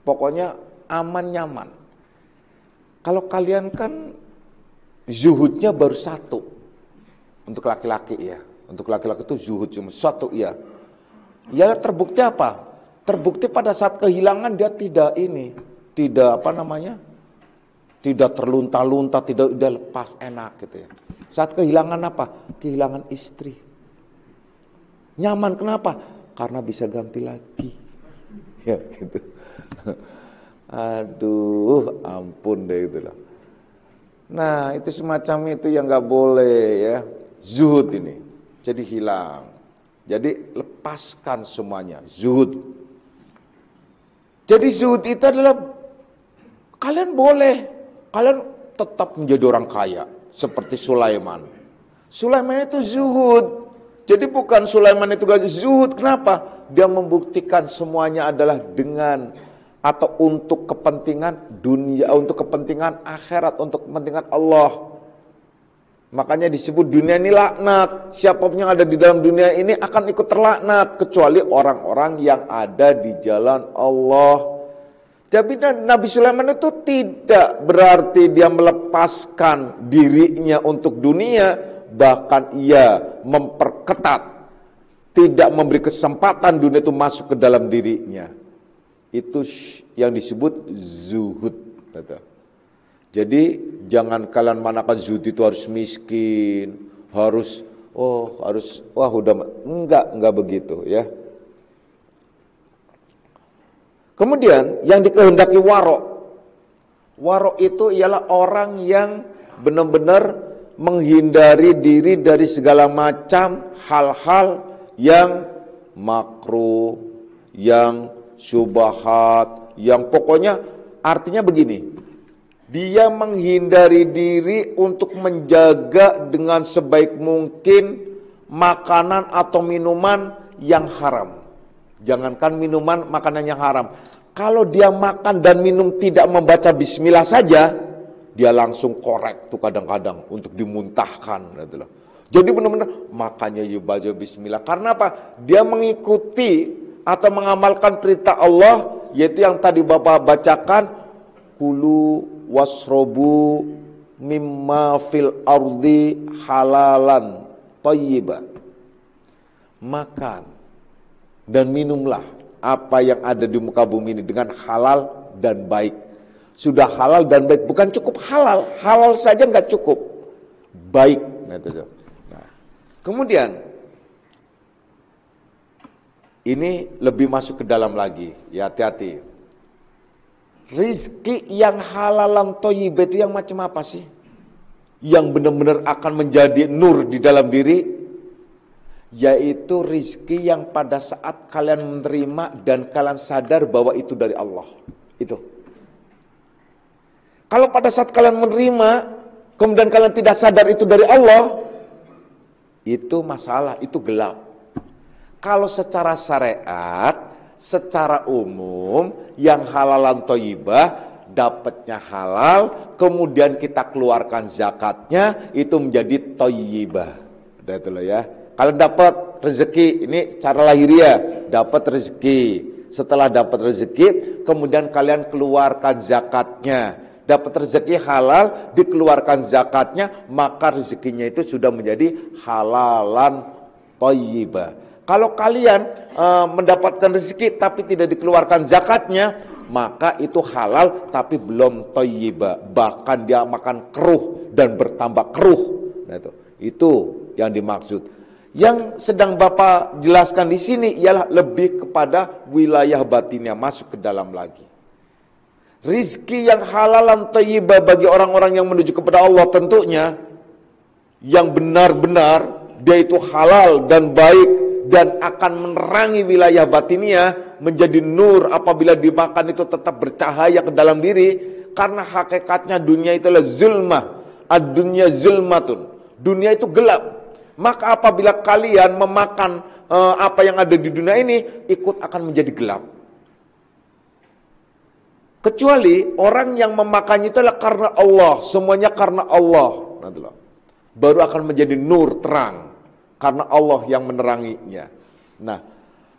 pokoknya aman nyaman. Kalau kalian kan zuhudnya baru satu. Untuk laki-laki ya. Untuk laki-laki itu zuhud cuma satu ya. Ya terbukti apa? Terbukti pada saat kehilangan dia tidak tidak tidak terlunta-lunta, tidak udah lepas enak gitu ya. Saat kehilangan apa? Kehilangan istri. Nyaman kenapa? Karena bisa ganti lagi. Ya gitu. Aduh, ampun deh itu lah. Nah, itu semacam itu yang nggak boleh ya. Zuhud ini. Jadi hilang. Jadi lepaskan semuanya. Zuhud. Jadi zuhud itu adalah kalian tetap menjadi orang kaya seperti Sulaiman. Sulaiman itu zuhud. Jadi bukan Sulaiman itu gak zuhud. Kenapa? Dia membuktikan semuanya adalah dengan atau untuk kepentingan dunia, untuk kepentingan akhirat, untuk kepentingan Allah. Makanya disebut dunia ini laknat. Siapapun yang ada di dalam dunia ini akan ikut terlaknat kecuali orang-orang yang ada di jalan Allah. Jadi Nabi Sulaiman itu tidak berarti dia melepaskan dirinya untuk dunia, bahkan ia memperketat, tidak memberi kesempatan dunia itu masuk ke dalam dirinya. Itu yang disebut zuhud. Jadi jangan kalian manakan zuhud itu harus miskin, enggak begitu ya. Kemudian yang dikehendaki warok. Warok itu ialah orang yang benar-benar menghindari diri dari segala macam hal-hal yang makruh, yang syubhat, yang pokoknya artinya begini. Dia menghindari diri untuk menjaga dengan sebaik mungkin makanan atau minuman yang haram. Jangankan minuman, makanan yang haram. Kalau dia makan dan minum tidak membaca bismillah saja, dia langsung korek tuh kadang-kadang untuk dimuntahkan. Jadi benar-benar makannya baca bismillah. Karena apa? Dia mengikuti atau mengamalkan perintah Allah, yaitu yang tadi Bapak bacakan, kulu wasrobu mimma fil ardi halalan thayyiba. Makan dan minumlah apa yang ada di muka bumi ini dengan halal dan baik. Sudah halal dan baik, bukan cukup halal, halal saja nggak cukup, baik. Nah, kemudian ini lebih masuk ke dalam lagi, ya hati-hati. Rizki yang halalan thayyib itu yang macam apa sih? Yang benar-benar akan menjadi nur di dalam diri, yaitu rizki yang pada saat kalian menerima dan kalian sadar bahwa itu dari Allah. Itu. Kalau pada saat kalian menerima, kemudian kalian tidak sadar itu dari Allah, itu masalah, itu gelap. Kalau secara syariat, secara umum, yang halalan thayyibah, dapatnya halal, kemudian kita keluarkan zakatnya, itu menjadi thayyibah. Udah itu loh ya. Kalau dapat rezeki, ini secara lahiriah, dapat rezeki. Setelah dapat rezeki, kemudian kalian keluarkan zakatnya. Dapat rezeki halal, dikeluarkan zakatnya, maka rezekinya itu sudah menjadi halalan thayyibah. Kalau kalian mendapatkan rezeki tapi tidak dikeluarkan zakatnya, maka itu halal tapi belum thayyibah. Bahkan dia makan keruh dan bertambah keruh. Nah, itu yang dimaksud. Yang sedang Bapak jelaskan di sini ialah lebih kepada wilayah batinnya, masuk ke dalam lagi. Rizki yang halalan thayyibah bagi orang-orang yang menuju kepada Allah tentunya, yang benar-benar dia itu halal dan baik dan akan menerangi wilayah batinnya menjadi nur apabila dimakan itu tetap bercahaya ke dalam diri, karena hakikatnya dunia itulah zulmah, ad-dunya zulmatun. Dunia itu gelap. Maka apabila kalian memakan apa yang ada di dunia ini, ikut akan menjadi gelap. Kecuali orang yang memakannya itu adalah karena Allah, semuanya karena Allah. Baru akan menjadi nur, terang. Karena Allah yang meneranginya. Nah,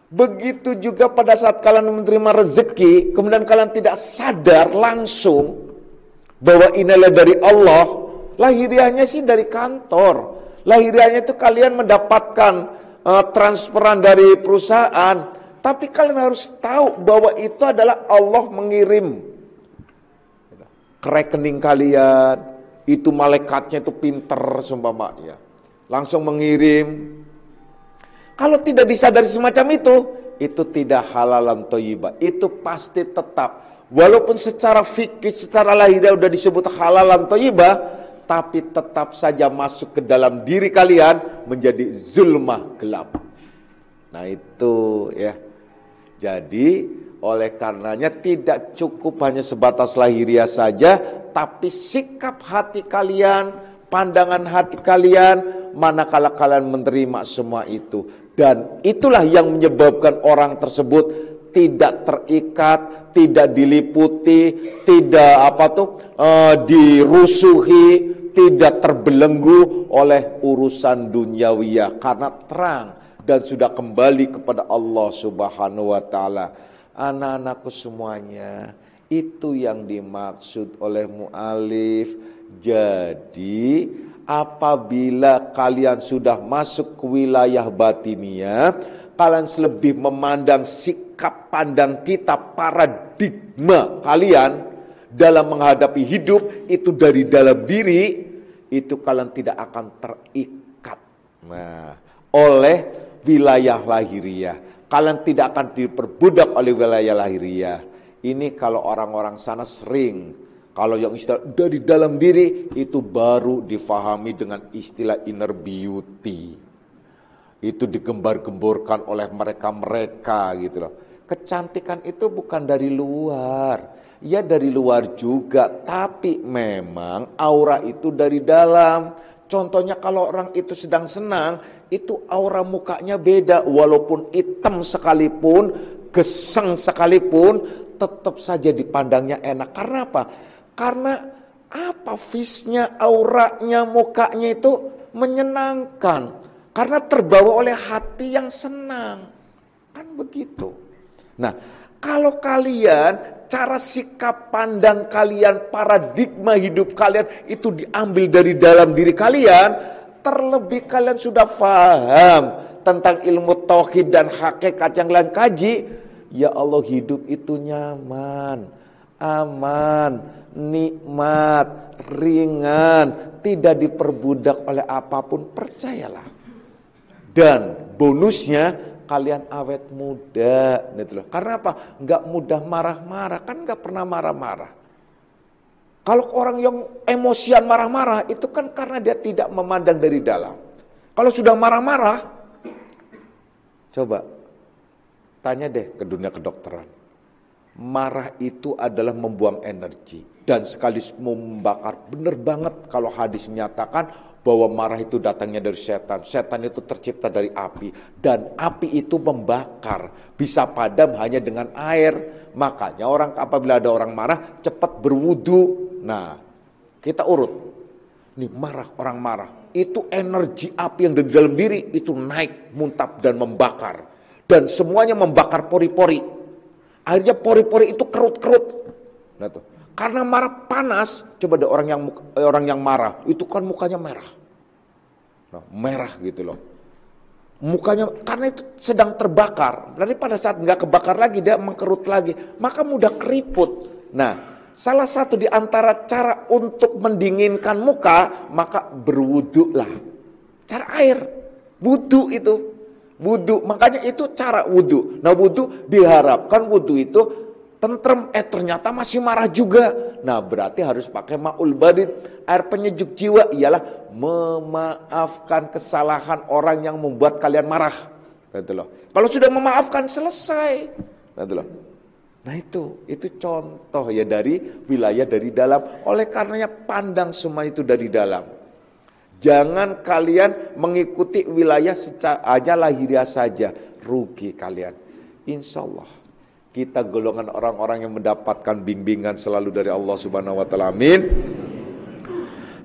begitu juga pada saat kalian menerima rezeki, kemudian kalian tidak sadar langsung bahwa inilah dari Allah. Lahiriahnya sih dari kantor. Lahiriahnya itu kalian mendapatkan transferan dari perusahaan. Tapi kalian harus tahu bahwa itu adalah Allah mengirim ke rekening kalian. Itu malaikatnya itu pinter seumpamanya. Langsung mengirim. Kalau tidak disadari semacam itu tidak halalan thayyibah. Itu pasti tetap. Walaupun secara fikih, secara lahiriah sudah disebut halalan thayyibah, tapi tetap saja masuk ke dalam diri kalian menjadi zulmah, gelap. Nah itu ya. Jadi oleh karenanya tidak cukup hanya sebatas lahiriah saja, tapi sikap hati kalian, pandangan hati kalian, manakala kalian menerima semua itu. Dan itulah yang menyebabkan orang tersebut tidak terikat, tidak diliputi, tidak dirusuhi, tidak terbelenggu oleh urusan duniawiyah karena terang dan sudah kembali kepada Allah Subhanahu wa taala. Anak-anakku semuanya, itu yang dimaksud oleh mu'alif. Jadi apabila kalian sudah masuk ke wilayah batiniyah, kalian lebih memandang sikap pandang kita, paradigma kalian dalam menghadapi hidup itu dari dalam diri, itu kalian tidak akan terikat oleh wilayah lahiriah. Kalian tidak akan diperbudak oleh wilayah lahiriah. Ini kalau orang-orang sana sering. Kalau yang istilah dari dalam diri itu baru difahami dengan istilah inner beauty. Itu digembar-gemborkan oleh mereka-mereka gitu loh. Kecantikan itu bukan dari luar. Ya dari luar juga, tapi memang aura itu dari dalam. Contohnya kalau orang itu sedang senang, itu aura mukanya beda. Walaupun hitam sekalipun, geseng sekalipun, tetap saja dipandangnya enak. Karena apa? Karena face-nya, auranya, mukanya itu menyenangkan. Karena terbawa oleh hati yang senang. Kan begitu. Nah, kalau kalian, cara sikap pandang kalian, paradigma hidup kalian itu diambil dari dalam diri kalian, terlebih kalian sudah paham tentang ilmu tauhid dan hakikat yang kalian kaji, ya Allah hidup itu nyaman, aman, nikmat, ringan, tidak diperbudak oleh apapun, percayalah. Dan bonusnya kalian awet muda, gitu loh. Karena apa? Nggak mudah marah-marah, kan nggak pernah marah-marah. Kalau orang yang emosian marah-marah, itu kan karena dia tidak memandang dari dalam. Kalau sudah marah-marah, coba tanya deh ke dunia kedokteran. Marah itu adalah membuang energi dan sekaligus membakar. Bener banget kalau hadis menyatakan bahwa marah itu datangnya dari setan. Setan itu tercipta dari api. Dan api itu membakar. Bisa padam hanya dengan air. Makanya apabila ada orang marah, cepat berwudu. Nah, kita urut. Nih orang marah. Itu energi api yang dari dalam diri itu naik, muntap dan membakar. Dan semuanya membakar pori-pori. Akhirnya pori-pori itu kerut-kerut. Nah tuh. Karena marah panas, coba ada orang yang marah, itu kan mukanya merah. Nah, merah gitu loh. Mukanya, karena itu sedang terbakar. Nanti pada saat nggak kebakar lagi, dia mengkerut lagi. Maka mudah keriput. Nah, salah satu di antara cara untuk mendinginkan muka, maka berwudulah. Cara air, wudu itu. Wudu, makanya itu cara wudu. Nah wudu diharapkan wudu itu tentrem, ternyata masih marah juga. Nah berarti harus pakai ma'ul badid, air penyejuk jiwa, ialah memaafkan kesalahan orang yang membuat kalian marah. Gitu loh. Kalau sudah memaafkan selesai. Gitu loh. Nah itu contoh ya dari wilayah dari dalam. Oleh karenanya pandang semua itu dari dalam. Jangan kalian mengikuti wilayah aja lahiriah saja, rugi kalian. Insya Allah kita golongan orang-orang yang mendapatkan bimbingan selalu dari Allah Subhanahu wa taala. Amin.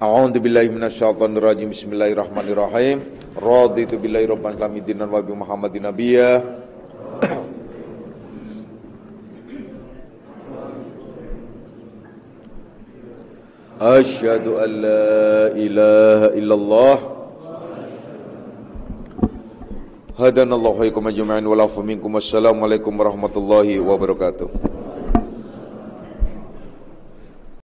A'udzubillahi minasyaitonirrajim. Bismillahirrahmanirrahim. Raditu billahi rabban dinan wa bi Muhammadin nabiyya. Asyhadu an la ilaha illallah. Hadanallahu wa iyyakum ajma'in wa lafu minkum. Wassalamualaikum warahmatullahi wabarakatuh.